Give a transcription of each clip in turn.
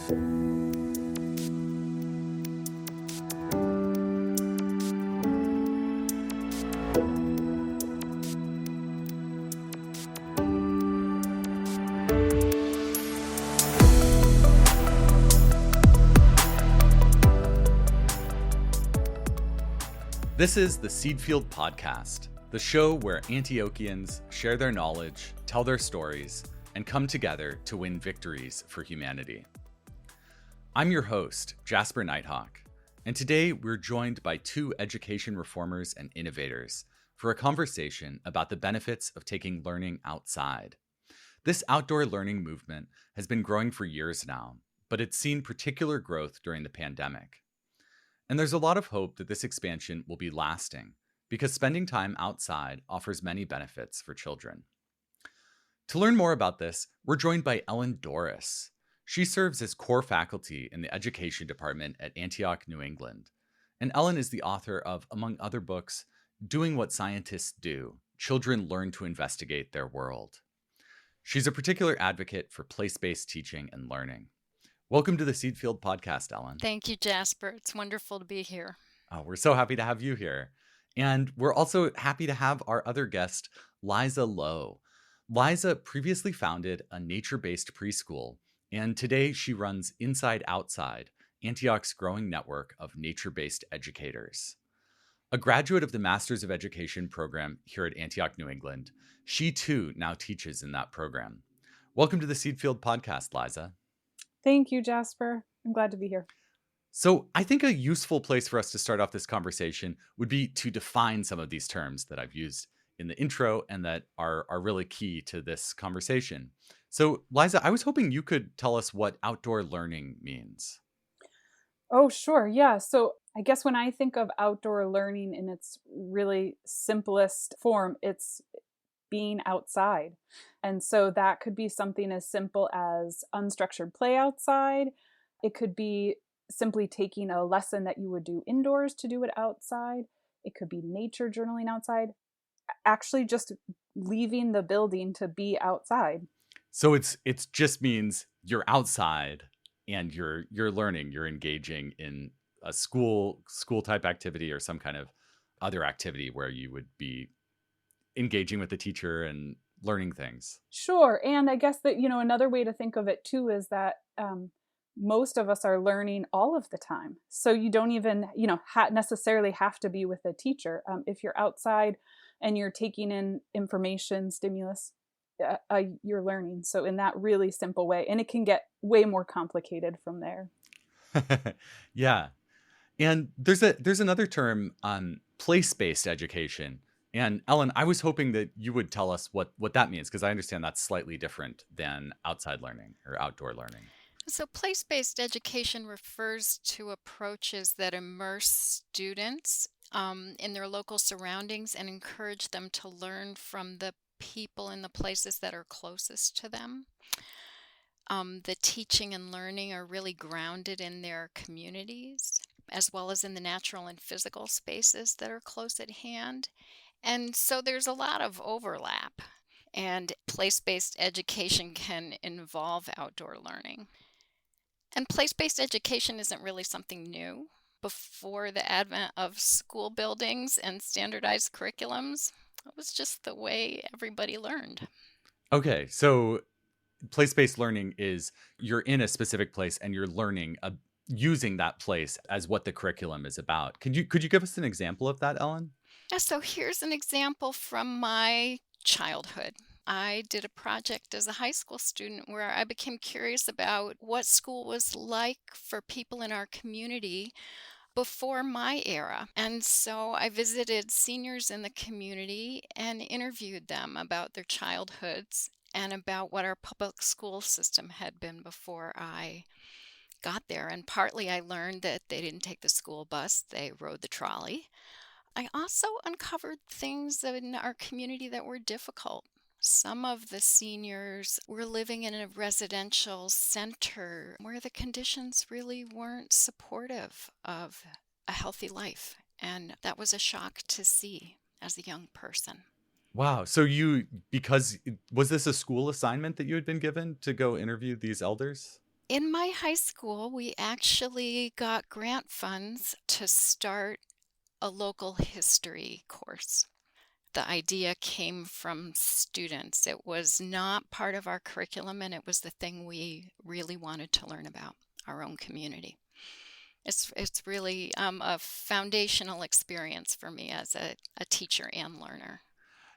This is the Seedfield Podcast, the show where Antiochians share their knowledge, tell their stories, and come together to win victories for humanity. I'm your host, Jasper Nighthawk, and today we're joined by two education reformers and innovators for a conversation about the benefits of taking learning outside. This outdoor learning movement has been growing for years now, but it's seen particular growth during the pandemic. And there's a lot of hope that this expansion will be lasting because spending time outside offers many benefits for children. To learn more about this, we're joined by Ellen Doris. She serves as core faculty in the education department at Antioch, New England. And Ellen is the author of, among other books, Doing What Scientists Do: Children Learn to Investigate Their World. She's a particular advocate for place-based teaching and learning. Welcome to the Seedfield Podcast, Ellen. Thank you, Jasper. It's wonderful to be here. Oh, we're so happy to have you here. And we're also happy to have our other guest, Liza Lowe. Liza previously founded a nature-based preschool, and today she runs Inside Outside, Antioch's growing network of nature-based educators. A graduate of the Masters of Education program here at Antioch, New England, she too now teaches in that program. Welcome to the Seedfield Podcast, Liza. Thank you, Jasper. I'm glad to be here. So I think a useful place for us to start off this conversation would be to define some of these terms that I've used in the intro and that are really key to this conversation. So Liza, I was hoping you could tell us what outdoor learning means. Oh, sure. Yeah. So I guess when I think of outdoor learning in its really simplest form, it's being outside. And so that could be something as simple as unstructured play outside. It could be simply taking a lesson that you would do indoors to do it outside. It could be nature journaling outside. Actually just leaving the building to be outside. So it's just means you're outside and you're learning, you're engaging in a school type activity or some kind of other activity where you would be engaging with the teacher and learning things. Sure. And I guess that, another way to think of it too is that most of us are learning all of the time. So you don't even, necessarily have to be with a teacher. If you're outside and you're taking in information, stimulus, you're learning. So in that really simple way, and it can get way more complicated from there. Yeah. And there's another term, place-based education. And Ellen, I was hoping that you would tell us what that means, because I understand that's slightly different than outside learning or outdoor learning. So place-based education refers to approaches that immerse students in their local surroundings and encourage them to learn from the people in the places that are closest to them. The teaching and learning are really grounded in their communities, as well as in the natural and physical spaces that are close at hand. And so there's a lot of overlap, and place-based education can involve outdoor learning. And place-based education isn't really something new. Before the advent of school buildings and standardized curriculums, it was just the way everybody learned. Okay, so place-based learning is you're in a specific place and you're learning using that place as what the curriculum is about. Could you give us an example of that, Ellen? Yeah, so here's an example from my childhood. I did a project as a high school student where I became curious about what school was like for people in our community before my era. And so I visited seniors in the community and interviewed them about their childhoods and about what our public school system had been before I got there. And partly I learned that they didn't take the school bus, they rode the trolley. I also uncovered things in our community that were difficult. Some of the seniors were living in a residential center where the conditions really weren't supportive of a healthy life. And that was a shock to see as a young person. Wow. So was this a school assignment that you had been given to go interview these elders? In my high school, we actually got grant funds to start a local history course. The idea came from students. It was not part of our curriculum, and it was the thing we really wanted to learn about our own community. It's really a foundational experience for me as a teacher and learner.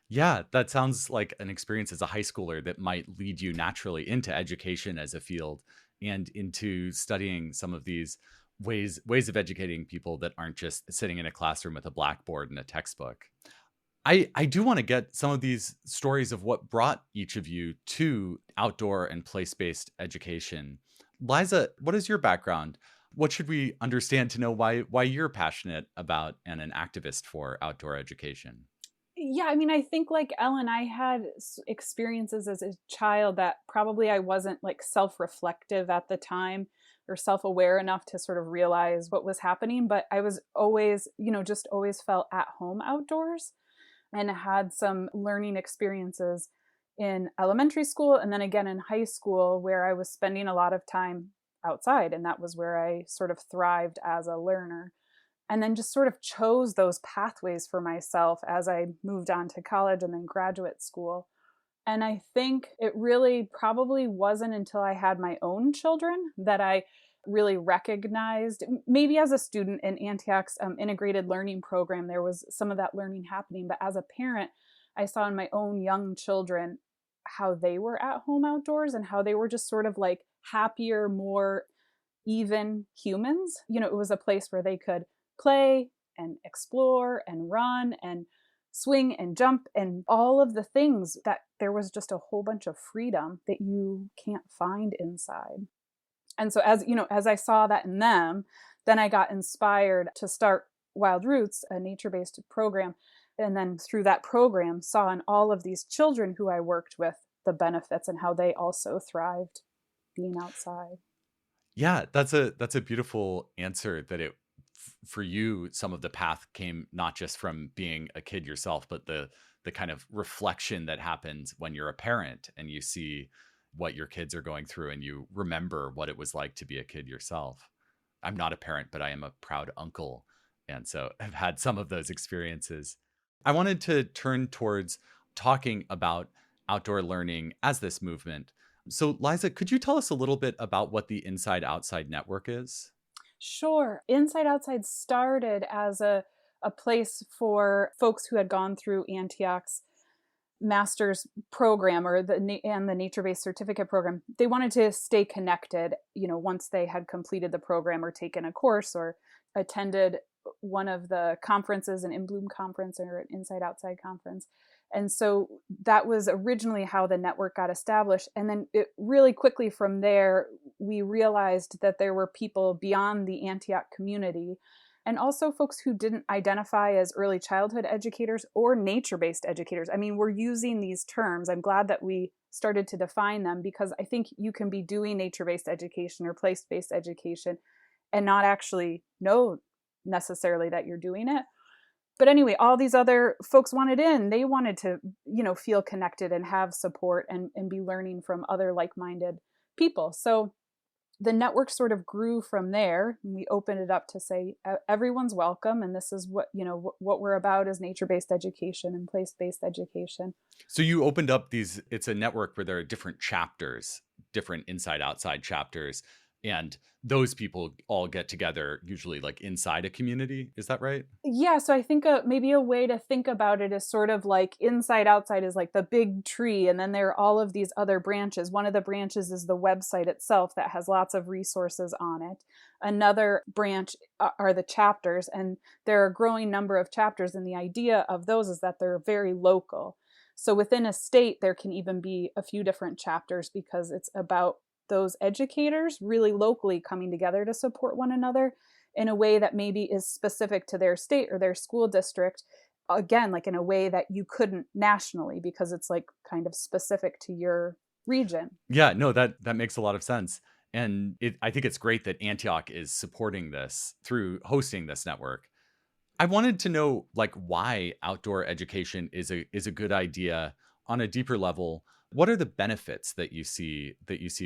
Yeah, that sounds like an experience as a high schooler that might lead you naturally into education as a field and into studying some of these ways of educating people that aren't just sitting in a classroom with a blackboard and a textbook. I do want to get some of these stories of what brought each of you to outdoor and place-based education. Liza, what is your background? What should we understand to know why you're passionate about and an activist for outdoor education? Yeah, I mean, I think like Ellen, I had experiences as a child that probably I wasn't like self reflective at the time or self aware enough to sort of realize what was happening. But I was always, just always felt at home outdoors and had some learning experiences in elementary school and then again in high school where I was spending a lot of time outside. And that was where I sort of thrived as a learner and then just sort of chose those pathways for myself as I moved on to college and then graduate school. And I think it really probably wasn't until I had my own children that I really recognized, maybe as a student in Antioch's integrated learning program, there was some of that learning happening. But as a parent, I saw in my own young children how they were at home outdoors and how they were just sort of like happier, more even humans. It was a place where they could play and explore and run and swing and jump and all of the things that there was just a whole bunch of freedom that you can't find inside. And so as I saw that in them, then I got inspired to start Wild Roots, a nature-based program. And then through that program, saw in all of these children who I worked with the benefits and how they also thrived being outside. Yeah, that's a beautiful answer that for you some of the path came not just from being a kid yourself, but the kind of reflection that happens when you're a parent and you see what your kids are going through and you remember what it was like to be a kid yourself. I'm not a parent, but I am a proud uncle, and so I've had some of those experiences. I wanted to turn towards talking about outdoor learning as this movement. So, Liza, could you tell us a little bit about what the Inside Outside Network is? Sure. Inside Outside started as a place for folks who had gone through Antioch's master's program or the nature-based certificate program. They wanted to stay connected, once they had completed the program or taken a course or attended one of the conferences, an In Bloom conference or an Inside Outside conference. And so that was originally how the network got established. And then it really quickly from there, we realized that there were people beyond the Antioch community and also folks who didn't identify as early childhood educators or nature-based educators. I mean, we're using these terms. I'm glad that we started to define them because I think you can be doing nature-based education or place-based education and not actually know necessarily that you're doing it. But anyway, all these other folks wanted in. They wanted to, feel connected and have support and be learning from other like-minded people. So the network sort of grew from there. We opened it up to say everyone's welcome, and this is what we're about is nature-based education and place-based education. So you opened up it's a network where there are different chapters, different inside outside chapters, and those people all get together usually like inside a community. Is that right? Yeah, so I think maybe a way to think about it is sort of like inside outside is like the big tree, and then there are all of these other branches. One of the branches is the website itself that has lots of resources on it. Another branch are the chapters, and there are a growing number of chapters, and the idea of those is that they're very local. So within a state, there can even be a few different chapters because it's about those educators really locally coming together to support one another in a way that maybe is specific to their state or their school district. Again, like in a way that you couldn't nationally because it's like kind of specific to your region. Yeah, no, that makes a lot of sense. And I think it's great that Antioch is supporting this through hosting this network. I wanted to know like why outdoor education is a good idea on a deeper level What are the benefits that you see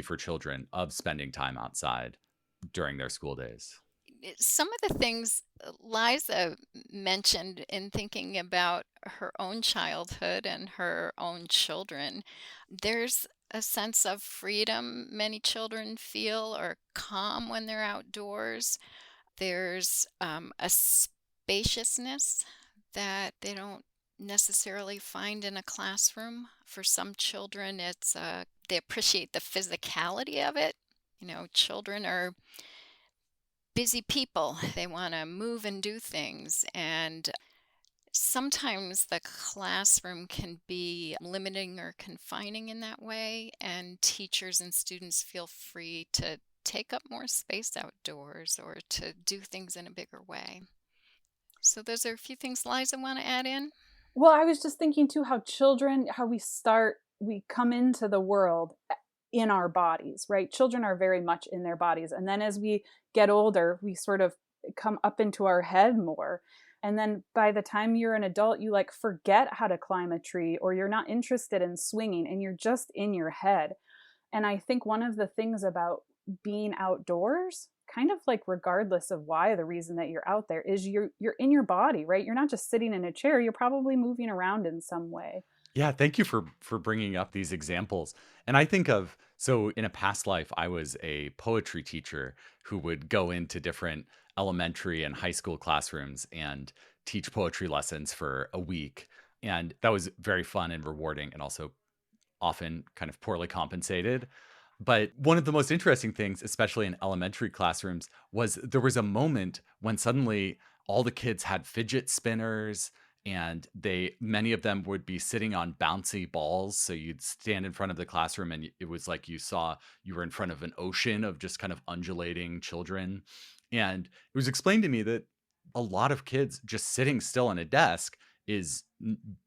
for children of spending time outside during their school days? Some of the things Liza mentioned in thinking about her own childhood and her own children, there's a sense of freedom many children feel, or calm when they're outdoors. There's a spaciousness that they don't necessarily find in a classroom. For some children, they appreciate the physicality of it. Children are busy people. They want to move and do things. And sometimes the classroom can be limiting or confining in that way. And teachers and students feel free to take up more space outdoors or to do things in a bigger way. So those are a few things Liza want to add in. Well, I was just thinking too how children, how we come into the world in our bodies, right? Children are very much in their bodies. And then as we get older, we sort of come up into our head more. And then by the time you're an adult, you like forget how to climb a tree, or you're not interested in swinging and you're just in your head. And I think one of the things about being outdoors, kind of like regardless of why, the reason that you're out there, is you're in your body, right? You're not just sitting in a chair, you're probably moving around in some way. Yeah, thank you for bringing up these examples. And I think of, so in a past life, I was a poetry teacher who would go into different elementary and high school classrooms and teach poetry lessons for a week. And that was very fun and rewarding, and also often kind of poorly compensated. But one of the most interesting things, especially in elementary classrooms, was there was a moment when suddenly all the kids had fidget spinners, and many of them would be sitting on bouncy balls. So you'd stand in front of the classroom and it was like you were in front of an ocean of just kind of undulating children. And it was explained to me that a lot of kids just sitting still in a desk is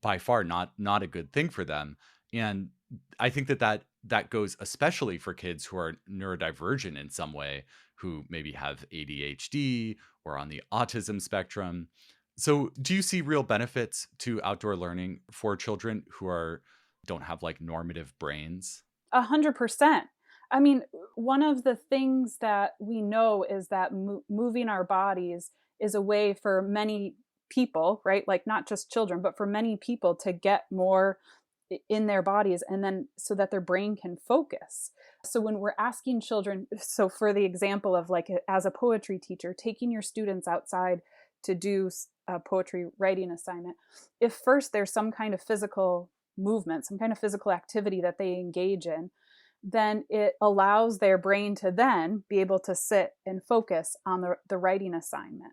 by far not a good thing for them. And I think that goes especially for kids who are neurodivergent in some way, who maybe have ADHD or on the autism spectrum. So, do you see real benefits to outdoor learning for children who don't have like normative brains? 100%. I mean, one of the things that we know is that moving our bodies is a way for many people, right? Like not just children, but for many people to get more in their bodies, and then so that their brain can focus. So when we're asking children, so for the example of like as a poetry teacher, taking your students outside to do a poetry writing assignment, if first there's some kind of physical movement, some kind of physical activity that they engage in, then it allows their brain to then be able to sit and focus on the writing assignment.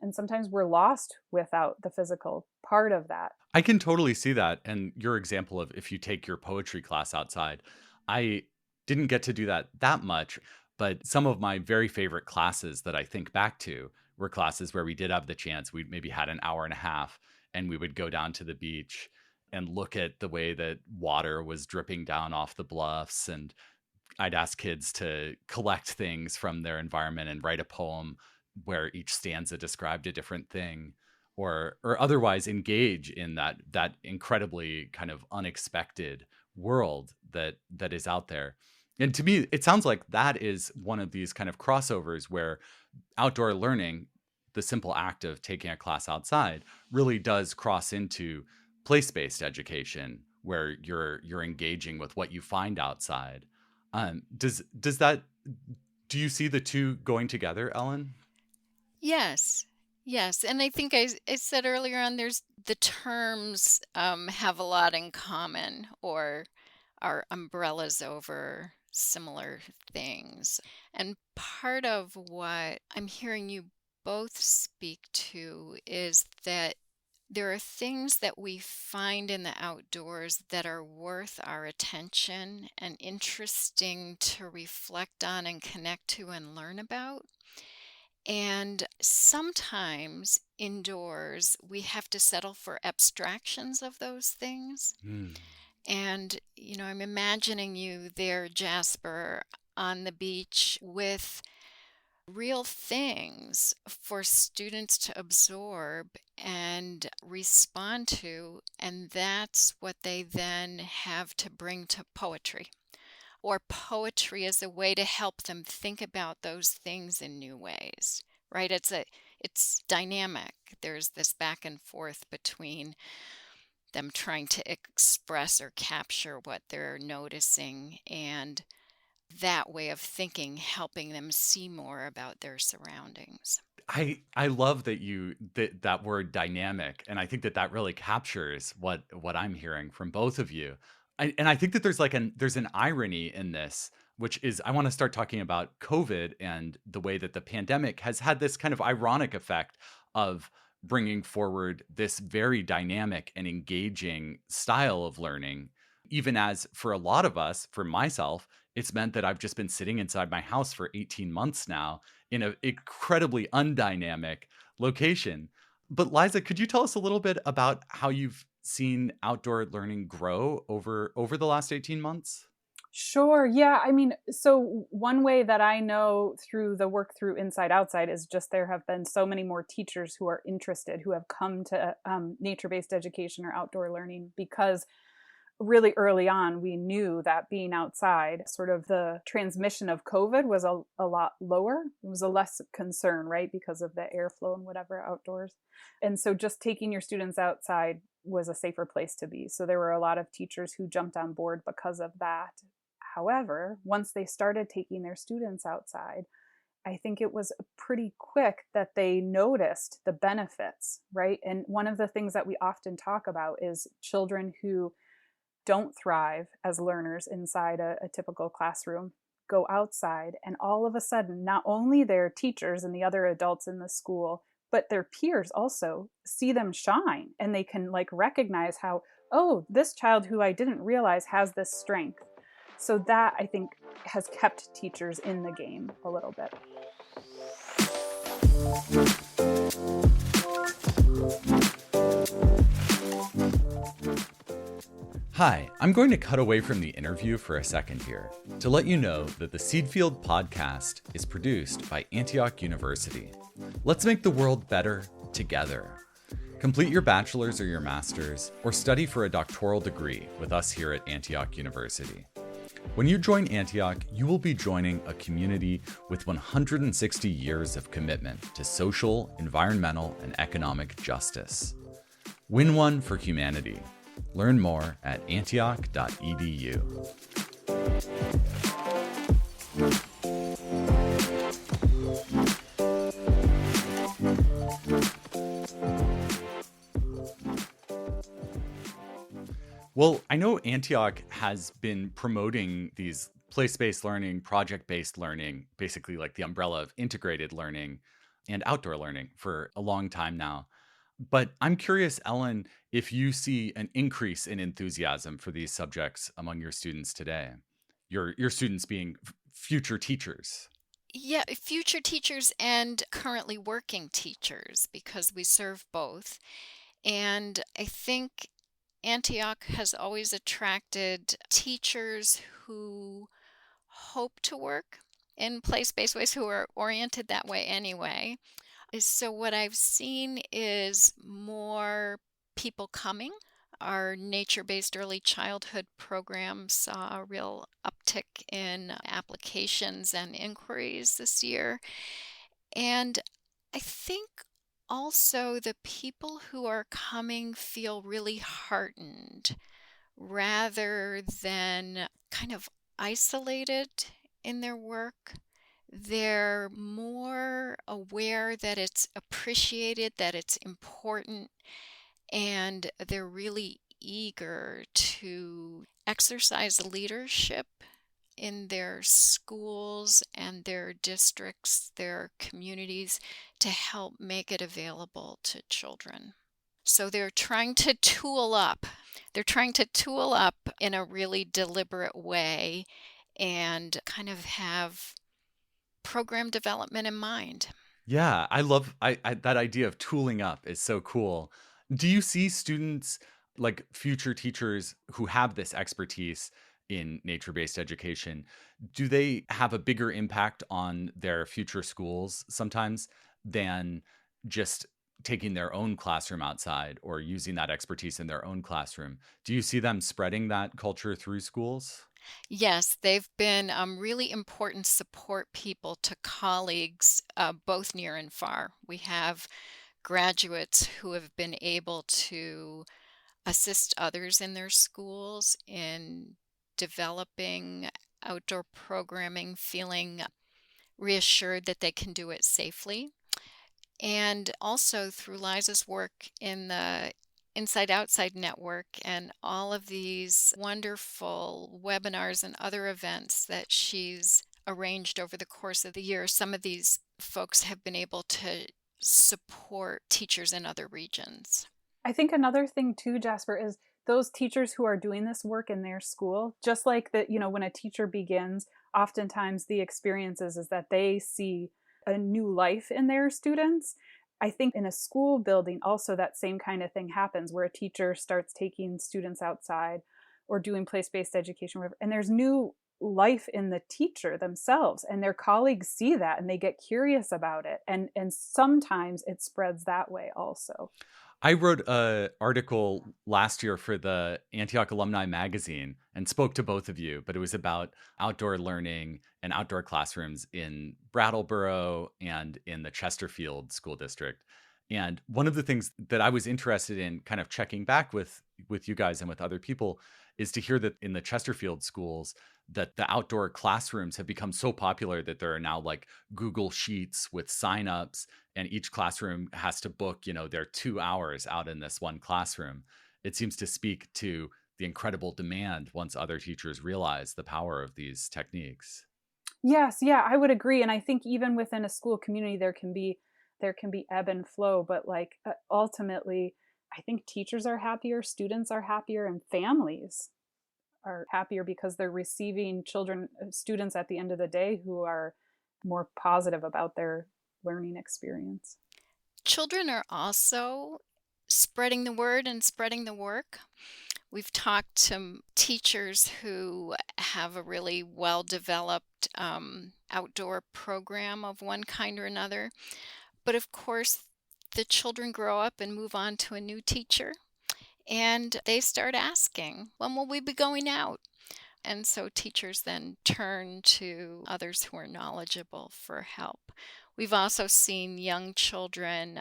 And sometimes we're lost without the physical part of that. I can totally see that. And your example of if you take your poetry class outside, I didn't get to do that much, but some of my very favorite classes that I think back to were classes where we did have the chance. We maybe had an hour and a half, and we would go down to the beach and look at the way that water was dripping down off the bluffs. And I'd ask kids to collect things from their environment and write a poem where each stanza described a different thing, or otherwise engage in that incredibly kind of unexpected world that is out there. And to me, it sounds like that is one of these kind of crossovers where outdoor learning, the simple act of taking a class outside, really does cross into place-based education, where you're engaging with what you find outside. Does that do you see the two going together, Ellen? Yes. Yes. And I think I said earlier on, there's the terms have a lot in common, or are umbrellas over similar things. And part of what I'm hearing you both speak to is that there are things that we find in the outdoors that are worth our attention and interesting to reflect on and connect to and learn about. And sometimes indoors, we have to settle for abstractions of those things. Hmm. And, I'm imagining you there, Jasper, on the beach with real things for students to absorb and respond to, and that's what they then have to bring to poetry. Or poetry is a way to help them think about those things in new ways, right? It's dynamic. There's this back and forth between them trying to express or capture what they're noticing and that way of thinking helping them see more about their surroundings. I love that word dynamic, and I think that really captures what I'm hearing from both of you. And I think that there's an irony in this, which is I want to start talking about COVID and the way that the pandemic has had this kind of ironic effect of bringing forward this very dynamic and engaging style of learning, even as for a lot of us, for myself, it's meant that I've just been sitting inside my house for 18 months now in an incredibly undynamic location. But Liza, could you tell us a little bit about how you've seen outdoor learning grow over the last 18 months? Sure. Yeah. I mean, so one way that I know through the work through Inside Outside is just there have been so many more teachers who are interested, who have come to nature based education or outdoor learning because really early on, we knew that being outside, sort of the transmission of COVID was a lot lower. It was a less concern, right? Because of the airflow and whatever outdoors. And so just taking your students outside was a safer place to be. So there were a lot of teachers who jumped on board because of that. However, once they started taking their students outside, I think it was pretty quick that they noticed the benefits, right? And one of the things that we often talk about is children who don't thrive as learners inside a typical classroom go outside, and all of a sudden not only their teachers and the other adults in the school but their peers also see them shine, and they can like recognize how, oh, this child who I didn't realize has this strength. So that, I think, has kept teachers in the game a little bit. Hi, I'm going to cut away from the interview for a second here to let you know that the Seedfield podcast is produced by Antioch University. Let's make the world better together. Complete your bachelor's or your master's, or study for a doctoral degree with us here at Antioch University. When you join Antioch, you will be joining a community with 160 years of commitment to social, environmental, and economic justice. Win one for humanity. Learn more at antioch.edu. Well, I know Antioch has been promoting these place-based learning, project-based learning, basically like the umbrella of integrated learning and outdoor learning for a long time now. But I'm curious, Ellen, if you see an increase in enthusiasm for these subjects among your students today, your students being future teachers. Yeah, future teachers and currently working teachers, because we serve both. And I think Antioch has always attracted teachers who hope to work in place-based ways, who are oriented that way anyway. So what I've seen is more people coming. Our nature-based early childhood program saw a real uptick in applications and inquiries this year. And I think also the people who are coming feel really heartened rather than kind of isolated in their work. They're more aware that it's appreciated, that it's important, and they're really eager to exercise leadership in their schools and their districts, their communities, to help make it available to children. So they're trying to tool up. They're trying to tool up in a really deliberate way and kind of have program development in mind. Yeah, I love that idea of tooling up is so cool. Do you see students like future teachers who have this expertise in nature-based education, do they have a bigger impact on their future schools sometimes than just taking their own classroom outside or using that expertise in their own classroom? Do you see them spreading that culture through schools? Yes, they've been really important support people to colleagues, both near and far. We have graduates who have been able to assist others in their schools in developing outdoor programming, feeling reassured that they can do it safely. And also through Liza's work in the Inside Outside Network and all of these wonderful webinars and other events that she's arranged over the course of the year, some of these folks have been able to support teachers in other regions. I think another thing too, Jasper, is those teachers who are doing this work in their school, just like that, when a teacher begins, oftentimes the experiences is that they see a new life in their students. I think in a school building, also that same kind of thing happens where a teacher starts taking students outside or doing place-based education, whatever, and there's new life in the teacher themselves, and their colleagues see that and they get curious about it. And sometimes it spreads that way also. I wrote an article last year for the Antioch Alumni Magazine and spoke to both of you, but it was about outdoor learning and outdoor classrooms in Brattleboro and in the Chesterfield School District. And one of the things that I was interested in kind of checking back with you guys and with other people is to hear that in the Chesterfield schools that the outdoor classrooms have become so popular that there are now like Google Sheets with signups, and each classroom has to book, their 2 hours out in this one classroom. It seems to speak to the incredible demand once other teachers realize the power of these techniques. Yes, yeah, I would agree. And I think even within a school community, there can be ebb and flow, but like ultimately, I think teachers are happier, students are happier, and families are happier because they're receiving students at the end of the day who are more positive about their learning experience. Children are also spreading the word and spreading the work. We've talked to teachers who have a really well-developed outdoor program of one kind or another. But of course, the children grow up and move on to a new teacher, and they start asking, when will we be going out? And so teachers then turn to others who are knowledgeable for help. We've also seen young children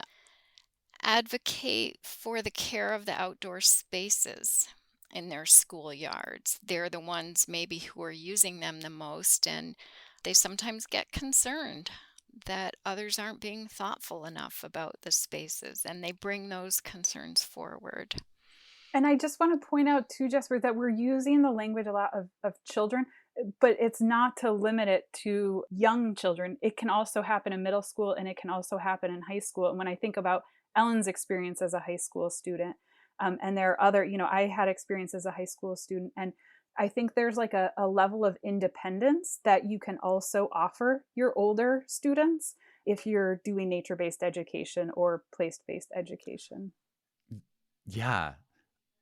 advocate for the care of the outdoor spaces in their schoolyards. They're the ones maybe who are using them the most, and they sometimes get concerned that others aren't being thoughtful enough about the spaces, and they bring those concerns forward. And I just want to point out too, Jesper, that we're using the language a lot of children, but it's not to limit it to young children. It can also happen in middle school and it can also happen in high school. And when I think about Ellen's experience as a high school student, and there are other, I had experience as a high school student, and I think there's like a level of independence that you can also offer your older students if you're doing nature-based education or place-based education. Yeah.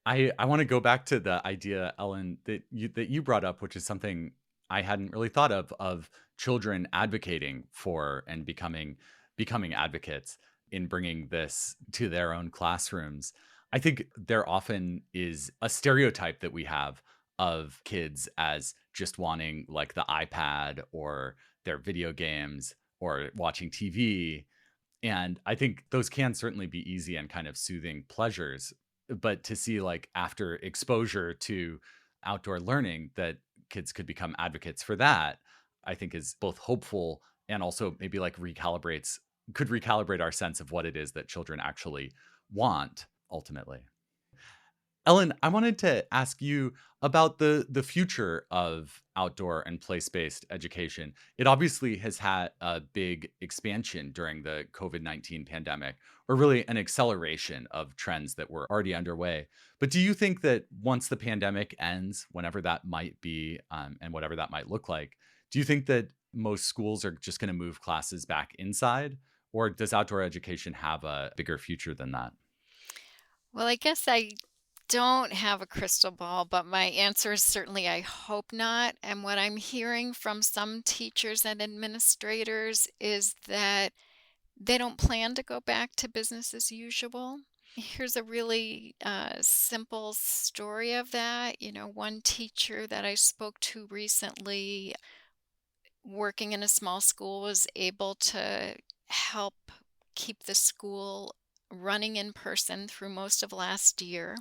I want to go back to the idea, Ellen, that you brought up, which is something I hadn't really thought of children advocating for and becoming advocates in bringing this to their own classrooms. I think there often is a stereotype that we have of kids as just wanting like the iPad or their video games or watching TV. And I think those can certainly be easy and kind of soothing pleasures. But to see like after exposure to outdoor learning that kids could become advocates for that, I think is both hopeful and also maybe like could recalibrate our sense of what it is that children actually want ultimately. Ellen, I wanted to ask you about the future of outdoor and place-based education. It obviously has had a big expansion during the COVID-19 pandemic, or really an acceleration of trends that were already underway. But do you think that once the pandemic ends, whenever that might be, and whatever that might look like, do you think that most schools are just going to move classes back inside, or does outdoor education have a bigger future than that? Well, I guess I don't have a crystal ball, but my answer is certainly I hope not. And what I'm hearing from some teachers and administrators is that they don't plan to go back to business as usual. Here's a really simple story of that. One teacher that I spoke to recently, working in a small school, was able to help keep the school running in person through most of last year.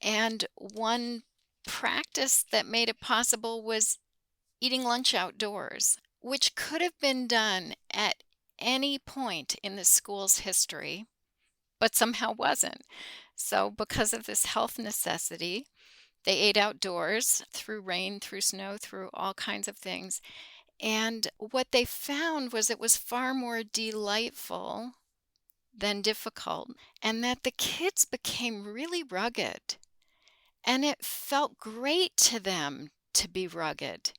And one practice that made it possible was eating lunch outdoors, which could have been done at any point in the school's history, but somehow wasn't. So, because of this health necessity, they ate outdoors through rain, through snow, through all kinds of things. And what they found was it was far more delightful than difficult, and that the kids became really rugged. And it felt great to them to be rugged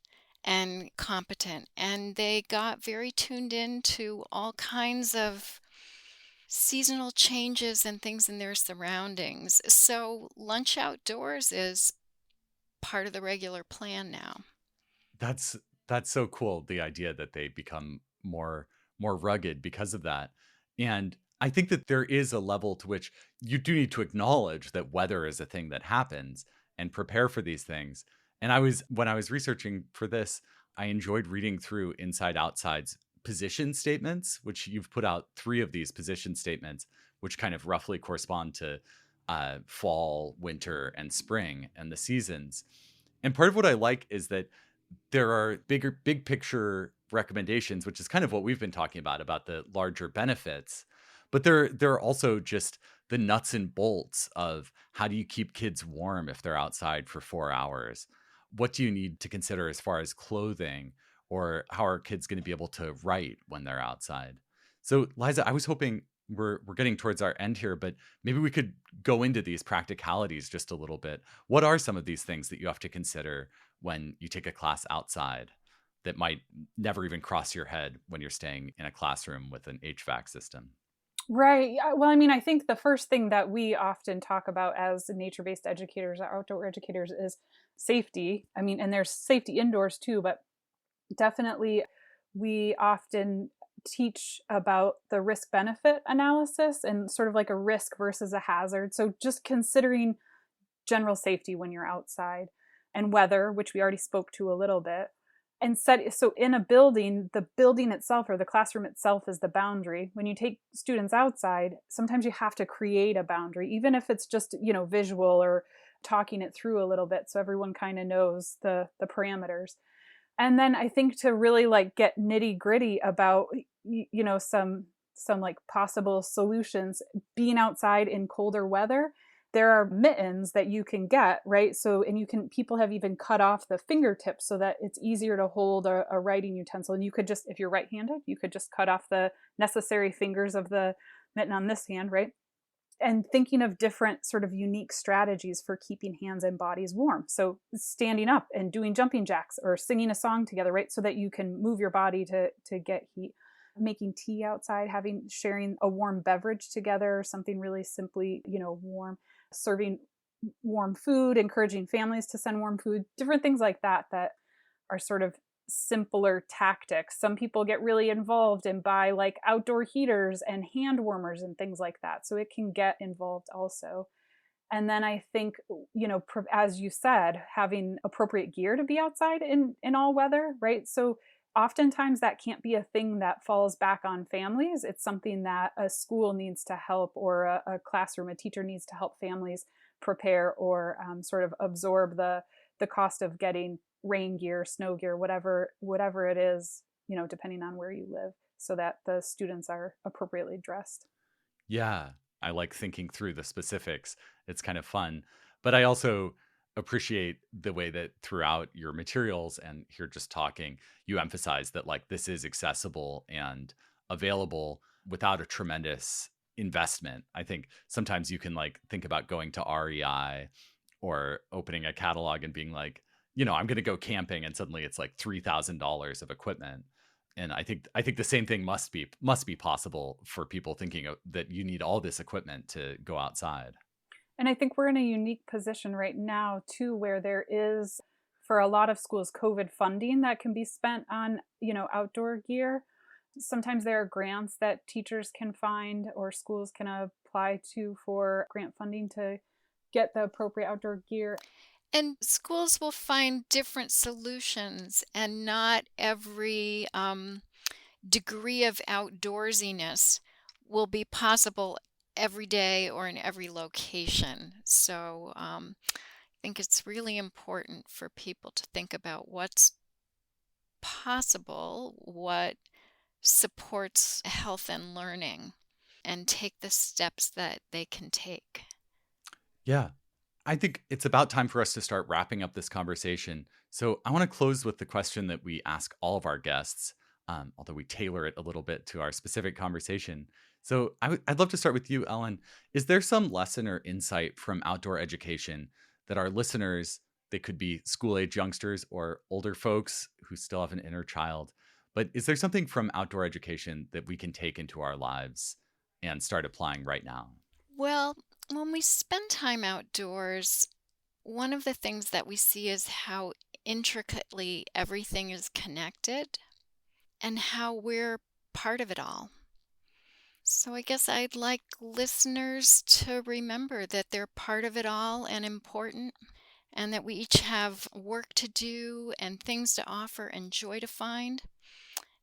and competent. And they got very tuned in to all kinds of seasonal changes and things in their surroundings. So lunch outdoors is part of the regular plan now. That's that's so cool, the idea that they become more rugged because of that. And I think that there is a level to which you do need to acknowledge that weather is a thing that happens and prepare for these things. And when I was researching for this, I enjoyed reading through Inside Outside's position statements, which you've put out 3 of these position statements, which kind of roughly correspond to fall, winter, and spring and the seasons. And part of what I like is that there are big picture recommendations, which is kind of what we've been talking about the larger benefits. But there are also just the nuts and bolts of how do you keep kids warm if they're outside for 4 hours? What do you need to consider as far as clothing, or how are kids going to be able to write when they're outside? So, Liza, I was hoping we're getting towards our end here, but maybe we could go into these practicalities just a little bit. What are some of these things that you have to consider when you take a class outside that might never even cross your head when you're staying in a classroom with an HVAC system? Right. Yeah, well, I mean, I think the first thing that we often talk about as nature-based educators or outdoor educators is safety. I mean, and there's safety indoors too, but definitely we often teach about the risk benefit analysis and sort of like a risk versus a hazard. So just considering general safety when you're outside, and weather, which we already spoke to a little bit. And so in a building, the building itself or the classroom itself is the boundary. When you take students outside, sometimes you have to create a boundary, even if it's just, visual or talking it through a little bit so everyone kind of knows the parameters. And then I think to really like get nitty gritty about, some like possible solutions, being outside in colder weather, there are mittens that you can get, right? So, and people have even cut off the fingertips so that it's easier to hold a writing utensil. And you could just, if you're right-handed, you could just cut off the necessary fingers of the mitten on this hand, right? And thinking of different sort of unique strategies for keeping hands and bodies warm. So standing up and doing jumping jacks or singing a song together, right? So that you can move your body to get heat. Making tea outside, sharing a warm beverage together, something really simply, warm, serving warm food, encouraging families to send warm food, different things like that are sort of simpler tactics. Some people get really involved and buy like outdoor heaters and hand warmers and things like that. So it can get involved also. And then I think, as you said, having appropriate gear to be outside in all weather, right? So oftentimes that can't be a thing that falls back on families. It's something that a school needs to help, or a classroom, a teacher needs to help families prepare or sort of absorb the cost of getting rain gear, snow gear, whatever it is, depending on where you live, so that the students are appropriately dressed. Yeah, I like thinking through the specifics. It's kind of fun. But I also appreciate the way that throughout your materials and here just talking, you emphasize that like this is accessible and available without a tremendous investment. I think sometimes you can like think about going to REI or opening a catalog and being like, I'm going to go camping, and suddenly it's like $3,000 of equipment. And I think the same thing must be possible for people thinking that you need all this equipment to go outside. And I think we're in a unique position right now, too, where there is, for a lot of schools, COVID funding that can be spent on, outdoor gear. Sometimes there are grants that teachers can find or schools can apply to for grant funding to get the appropriate outdoor gear. And schools will find different solutions, and not every degree of outdoorsiness will be possible every day or in every location. So I think it's really important for people to think about what's possible, what supports health and learning, and take the steps that they can take. Yeah. I think it's about time for us to start wrapping up this conversation. So I want to close with the question that we ask all of our guests, although we tailor it a little bit to our specific conversation. So I'd love to start with you, Ellen. Is there some lesson or insight from outdoor education that our listeners, they could be school-age youngsters or older folks who still have an inner child, but is there something from outdoor education that we can take into our lives and start applying right now? Well, when we spend time outdoors, one of the things that we see is how intricately everything is connected and how we're part of it all. So I guess I'd like listeners to remember that they're part of it all and important, and that we each have work to do and things to offer and joy to find.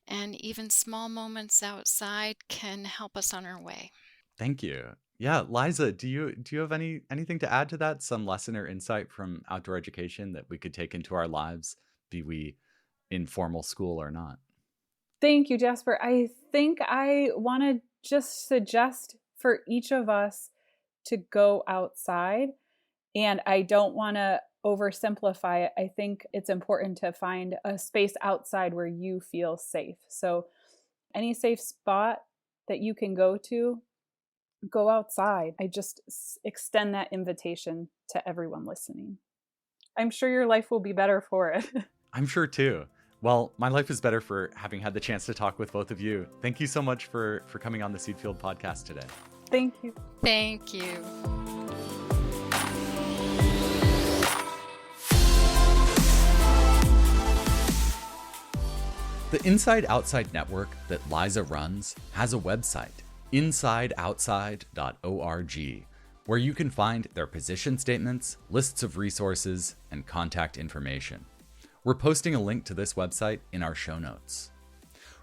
And even small moments outside can help us on our way. Thank you. Yeah, Liza, do you have anything to add to that? Some lesson or insight from outdoor education that we could take into our lives, be we in formal school or not? Thank you, Jasper. I think I want to just suggest for each of us to go outside. And I don't want to oversimplify it. I think it's important to find a space outside where you feel safe. So any safe spot that you can go to, go outside. I just extend that invitation to everyone listening. I'm sure your life will be better for it. I'm sure too. Well, my life is better for having had the chance to talk with both of you. Thank you so much for coming on the Seed Field podcast today. Thank you. Thank you. The Inside Outside Network that Liza runs has a website, insideoutside.org, where you can find their position statements, lists of resources, and contact information. We're posting a link to this website in our show notes.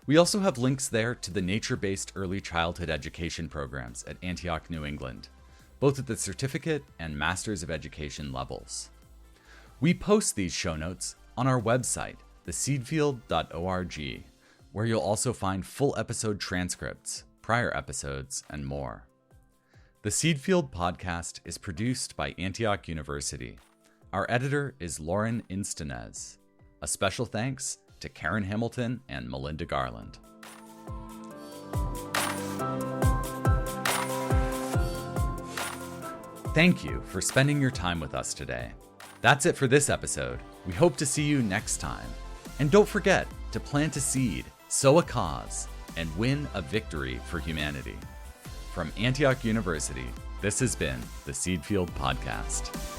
We also have links there to the nature-based early childhood education programs at Antioch, New England, both at the certificate and Masters of Education levels. We post these show notes on our website, theseedfield.org, where you'll also find full episode transcripts, prior episodes, and more. The Seedfield podcast is produced by Antioch University. Our editor is Lauren Instenes. A special thanks to Karen Hamilton and Melinda Garland. Thank you for spending your time with us today. That's it for this episode. We hope to see you next time. And don't forget to plant a seed, sow a cause, and win a victory for humanity. From Antioch University, this has been the Seedfield Podcast.